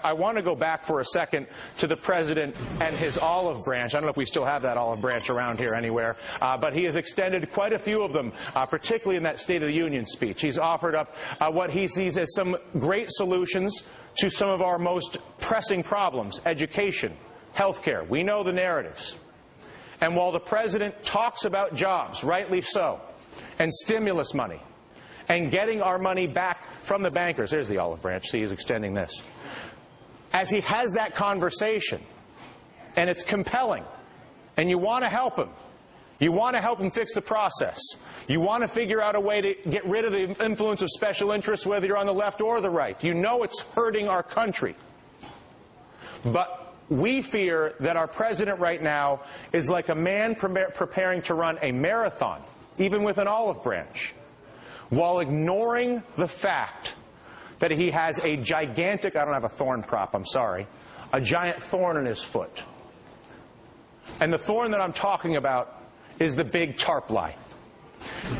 I want to go back for a second to the president and his olive branch. I don't know if we still have that olive branch around here anywhere, but he has extended quite a few of them, particularly in that State of the Union speech. He's offered up what he sees as some great solutions to some of our most pressing problems: education, health care. We know the narratives. And while the president talks about jobs, rightly so, and stimulus money, and getting our money back from the bankers — there's the olive branch, see, he's extending this — as he has that conversation, and it's compelling, and you want to help him. You want to help him fix the process. You want to figure out a way to get rid of the influence of special interests, whether you're on the left or the right. You know it's hurting our country. But we fear that our president right now is like a man preparing to run a marathon, even with an olive branch, while ignoring the fact that he has a gigantic — I don't have a thorn prop, I'm sorry — a giant thorn in his foot. And the thorn that I'm talking about is the big TARP lie.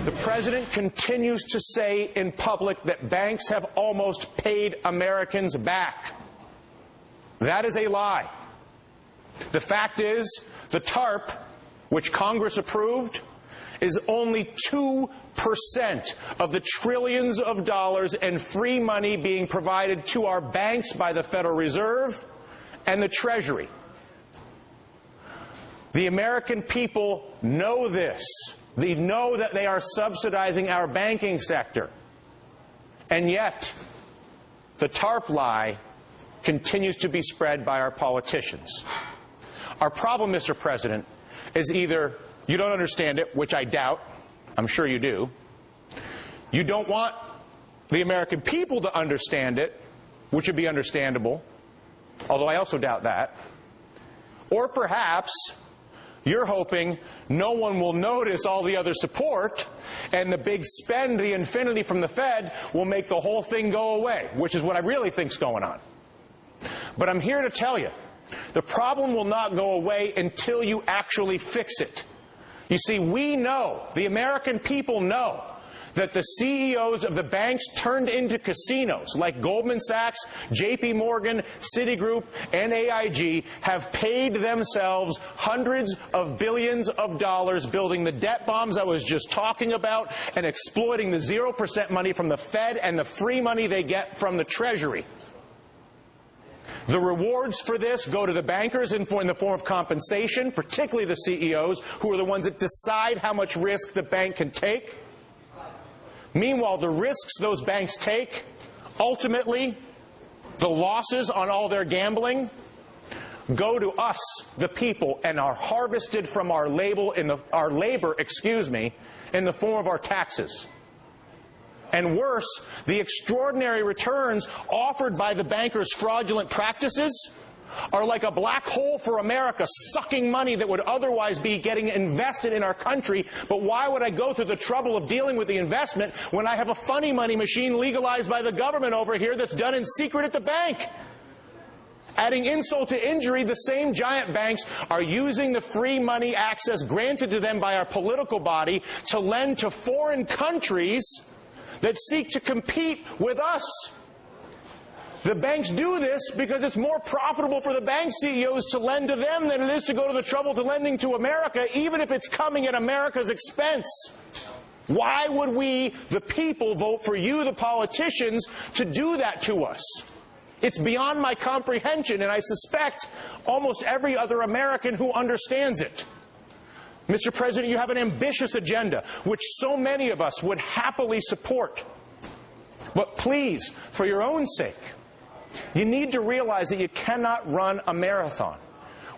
The president continues to say in public that banks have almost paid Americans back. That is a lie. The fact is, the TARP, which Congress approved, is only 2% of the trillions of dollars and free money being provided to our banks by the Federal Reserve and the Treasury. The American people know this. They know that they are subsidizing our banking sector. And yet, the TARP lie continues to be spread by our politicians. Our problem, Mr. President, is either you don't understand it, which I doubt. I'm sure you do. You don't want the American people to understand it, which would be understandable, although I also doubt that. Or perhaps you're hoping no one will notice all the other support, and the big spend, the infinity from the Fed, will make the whole thing go away, which is what I really think's going on. But I'm here to tell you, the problem will not go away until you actually fix it. You see, we know, the American people know, that the CEOs of the banks turned into casinos like Goldman Sachs, JP Morgan, Citigroup, and AIG have paid themselves hundreds of billions of dollars building the debt bombs I was just talking about and exploiting the 0% money from the Fed and the free money they get from the Treasury. The rewards for this go to the bankers in the form of compensation, particularly the CEOs, who are the ones that decide how much risk the bank can take. Meanwhile, the risks those banks take, ultimately, the losses on all their gambling, go to us, the people, and are harvested from our labor in the form of our taxes. And worse, the extraordinary returns offered by the bankers' fraudulent practices are like a black hole for America, sucking money that would otherwise be getting invested in our country. But why would I go through the trouble of dealing with the investment when I have a funny money machine legalized by the government over here that's done in secret at the bank? Adding insult to injury, the same giant banks are using the free money access granted to them by our political body to lend to foreign countries that seek to compete with us. The banks do this because it's more profitable for the bank CEOs to lend to them than it is to go to the trouble to lending to America, even if it's coming at America's expense. Why would we, the people, vote for you, the politicians, to do that to us? It's beyond my comprehension, and I suspect almost every other American who understands it. Mr. President, you have an ambitious agenda, which so many of us would happily support. But please, for your own sake, you need to realize that you cannot run a marathon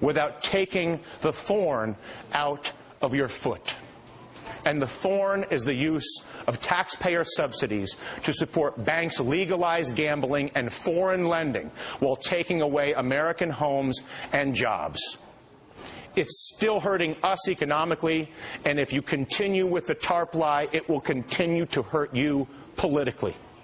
without taking the thorn out of your foot. And the thorn is the use of taxpayer subsidies to support banks' legalized gambling and foreign lending while taking away American homes and jobs. It's still hurting us economically, and if you continue with the TARP lie, it will continue to hurt you politically.